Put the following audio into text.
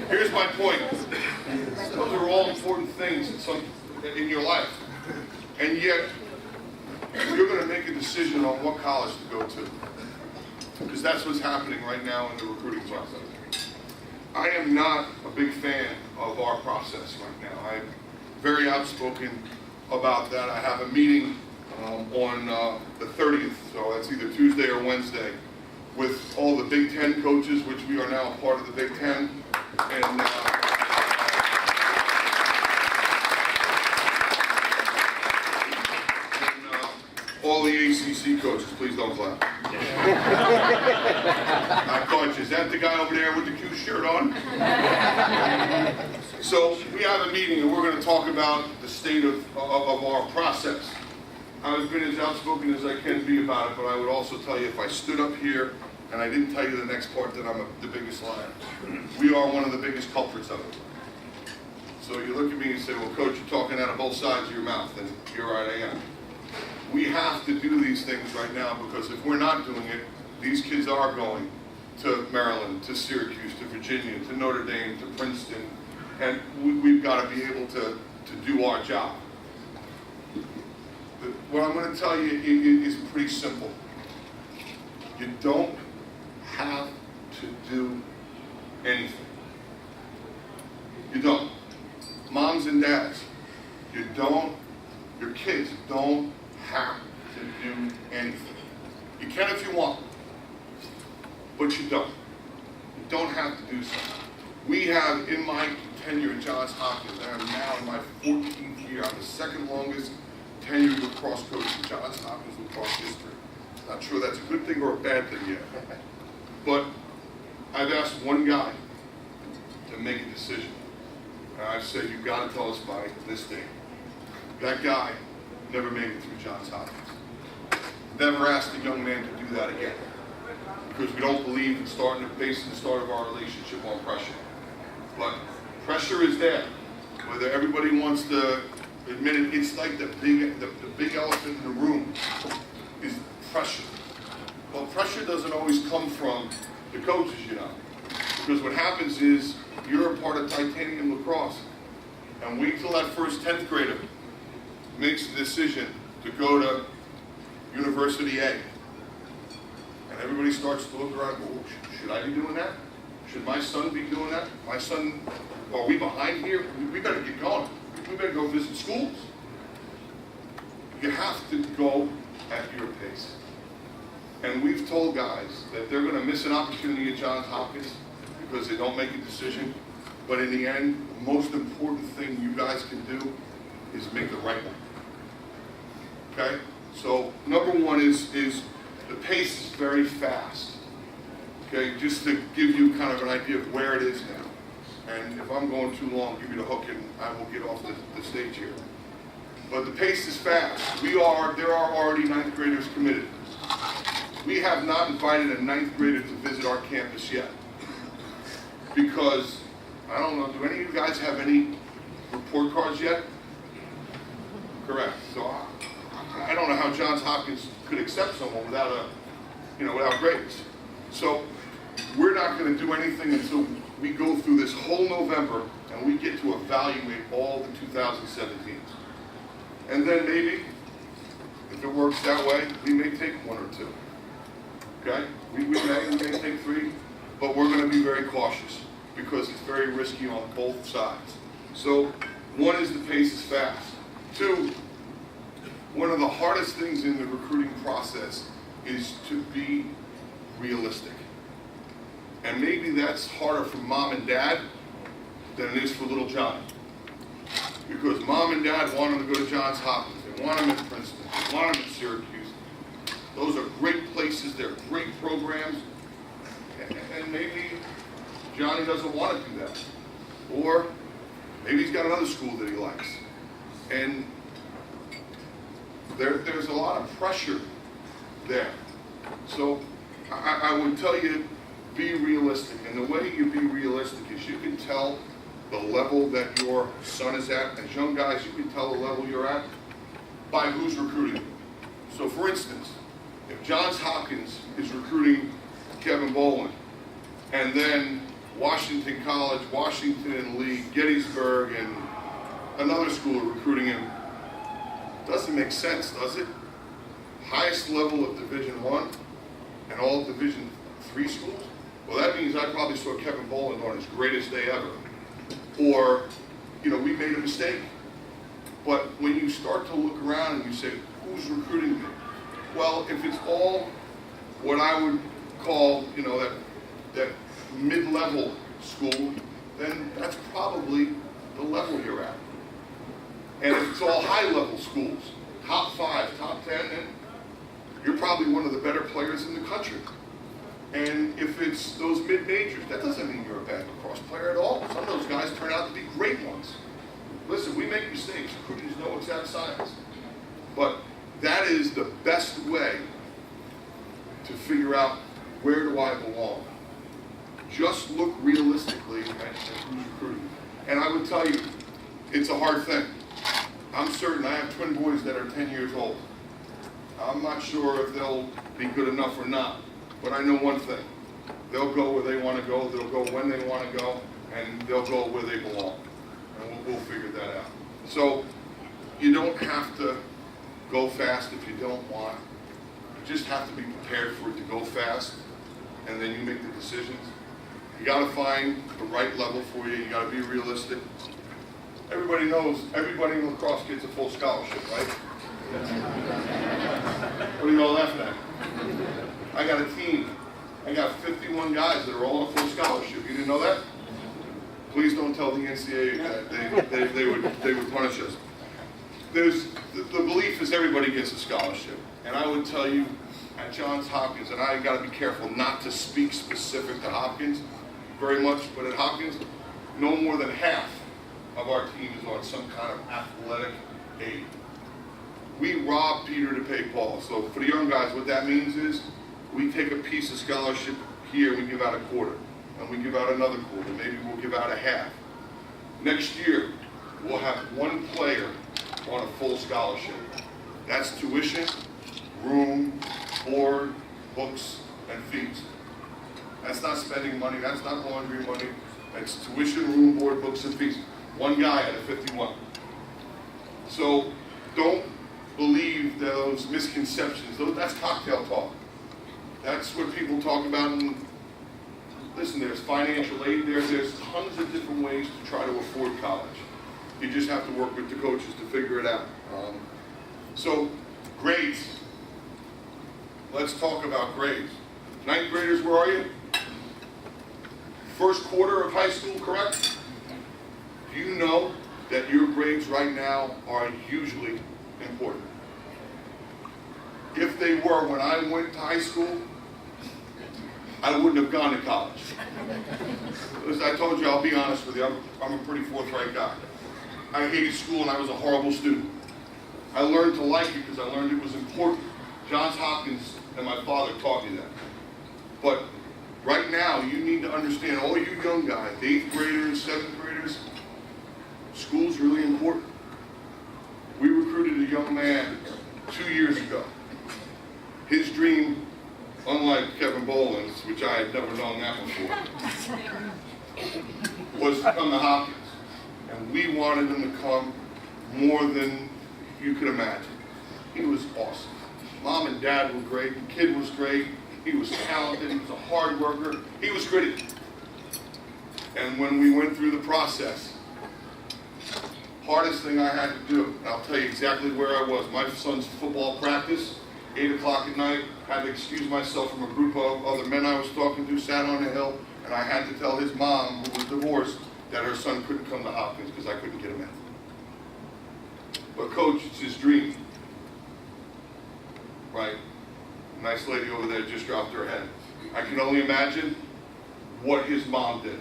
Here's my point. Those are all important things in your life. And yet, you're going to make a decision on what college to go to. Because that's what's happening right now in the recruiting process. I am not a big fan of our process right now. I'm very outspoken about that. I have a meeting on the 30th, so that's either Tuesday or Wednesday, with all the Big Ten coaches, which we are now a part of the Big Ten, and all the ACC coaches. Please don't clap. I caught you. Is that the guy over there with the Q shirt on? So we have a meeting, and we're going to talk about the state of our process. I've been as outspoken as I can be about it, but I would also tell you, if I stood up here and I didn't tell you the next part, that I'm the biggest liar. We are one of the biggest culprits of it. So you look at me and say, well, Coach, you're talking out of both sides of your mouth, and you're right, I am. We have to do these things right now, because if we're not doing it, these kids are going to Maryland, to Syracuse, to Virginia, to Notre Dame, to Princeton, and we've got to be able to do our job. But what I'm going to tell you is pretty simple. You don't have to do anything. You don't. Moms and dads, your kids don't have to do anything. You can if you want, but you don't. You don't have to do something. We have, in my tenure at Johns Hopkins, I am now in my 14th year. I'm the second longest tenured lacrosse coach in Johns Hopkins lacrosse history. Not sure that's a good thing or a bad thing yet. But I've asked one guy to make a decision. And I've said, you've got to tell us by this date. That guy never made it through Johns Hopkins. Never asked a young man to do that again. Because we don't believe in basing the start of our relationship on pressure. But pressure is there. Whether everybody wants to admit it, it's like the big elephant in the room is pressure. Well, pressure doesn't always come from the coaches, you know. Because what happens is, you're a part of Titanium Lacrosse, and wait till that first 10th grader makes the decision to go to University A. And everybody starts to look around and go, should I be doing that? Should my son be doing that? My son, are we behind here? We better get going. We better go visit schools. You have to go at your pace. And we've told guys that they're going to miss an opportunity at Johns Hopkins because they don't make a decision. But in the end, the most important thing you guys can do is make the right one. Okay? So number one is the pace is very fast. Okay? Just to give you kind of an idea of where it is now. And if I'm going too long, give you the hook and I will get off the stage here. But the pace is fast. There are already 9th graders committed. We have not invited a 9th grader to visit our campus yet. Because, I don't know, do any of you guys have any report cards yet? Correct. So I don't know how Johns Hopkins could accept someone without grades. So we're not going to do anything until we go through this whole November and we get to evaluate all the 2017s. And then maybe, if it works that way, we may take 1 or 2. Okay? We may take 3, but we're going to be very cautious because it's very risky on both sides. So, 1 is the pace is fast. 2, one of the hardest things in the recruiting process is to be realistic. And maybe that's harder for mom and dad than it is for little Johnny. Because mom and dad want him to go to Johns Hopkins, they want him at Princeton, they want him at Syracuse. Those are great places, they're great programs, and maybe Johnny doesn't want to do that. Or maybe he's got another school that he likes. And there's a lot of pressure there. So I would tell you, be realistic. And the way you be realistic is you can tell the level that your son is at. As young guys, you can tell the level you're at by who's recruiting you. So for instance, if Johns Hopkins is recruiting Kevin Boland, and then Washington College, Washington and Lee, Gettysburg, and another school are recruiting him, doesn't make sense, does it? Highest level of Division I and all Division III schools? Well, that means I probably saw Kevin Boland on his greatest day ever. Or, we made a mistake. But when you start to look around and you say, who's recruiting me? Well, if it's all what I would call, that mid-level school, then that's probably the level you're at. And if it's all high-level schools, top 5, top 10, then you're probably one of the better players in the country. And if it's those mid-majors, that doesn't mean you're a bad lacrosse player at all. Some of those guys turn out to be great ones. Listen, we make mistakes. Recruiting is no exact science. But that is the best way to figure out, where do I belong? Just look realistically at who's recruiting. And I would tell you, it's a hard thing. I'm certain I have twin boys that are 10 years old. I'm not sure if they'll be good enough or not, but I know one thing. They'll go where they want to go, they'll go when they want to go, and they'll go where they belong. And we'll figure that out. So you don't have to go fast if you don't want. You just have to be prepared for it to go fast, and then you make the decisions. You got to find the right level for you. You got to be realistic. Everybody knows, everybody in lacrosse gets a full scholarship, right? What are you all laughing at? I got a team. I got 51 guys that are all on full scholarship. You didn't know that? Please don't tell the NCAA that they would punish us. The belief is everybody gets a scholarship. And I would tell you, at Johns Hopkins, and I got to be careful not to speak specific to Hopkins very much, but at Hopkins, no more than half of our team is on some kind of athletic aid. We rob Peter to pay Paul. So for the young guys, what that means is we take a piece of scholarship here, we give out a quarter, and we give out another quarter. Maybe we'll give out a half. Next year, we'll have one player on a full scholarship. That's tuition, room, board, books, and fees. That's not spending money, that's not laundry money. That's tuition, room, board, books, and fees. One guy out of 51. So don't believe those misconceptions. That's cocktail talk. That's what people talk about. And listen, there's financial aid there. There's tons of different ways to try to afford college. You just have to work with the coaches to figure it out. So grades. Let's talk about grades. Ninth graders, where are you? First quarter of high school, correct? Do you know that your grades right now are hugely important? If they were when I went to high school, I wouldn't have gone to college. As I told you, I'll be honest with you, I'm a pretty forthright guy. I hated school and I was a horrible student. I learned to like it because I learned it was important. Johns Hopkins and my father taught me that. But right now, you need to understand, all you young guys, 8th graders, 7th graders, school's really important. We recruited a young man 2 years ago. His dream, unlike Kevin Boland's, which I had never known that before, was to come to Hopkins. And we wanted him to come more than you could imagine. He was awesome. Mom and dad were great. The kid was great. He was talented. He was a hard worker. He was gritty. And when we went through the process, hardest thing I had to do, and I'll tell you exactly where I was. My son's football practice, 8 o'clock at night, had to excuse myself from a group of other men I was talking to, sat on a hill, and I had to tell his mom, who was divorced, that her son couldn't come to Hopkins because I couldn't get him in. But coach, it's his dream. Right? Nice lady over there just dropped her head. I can only imagine what his mom did.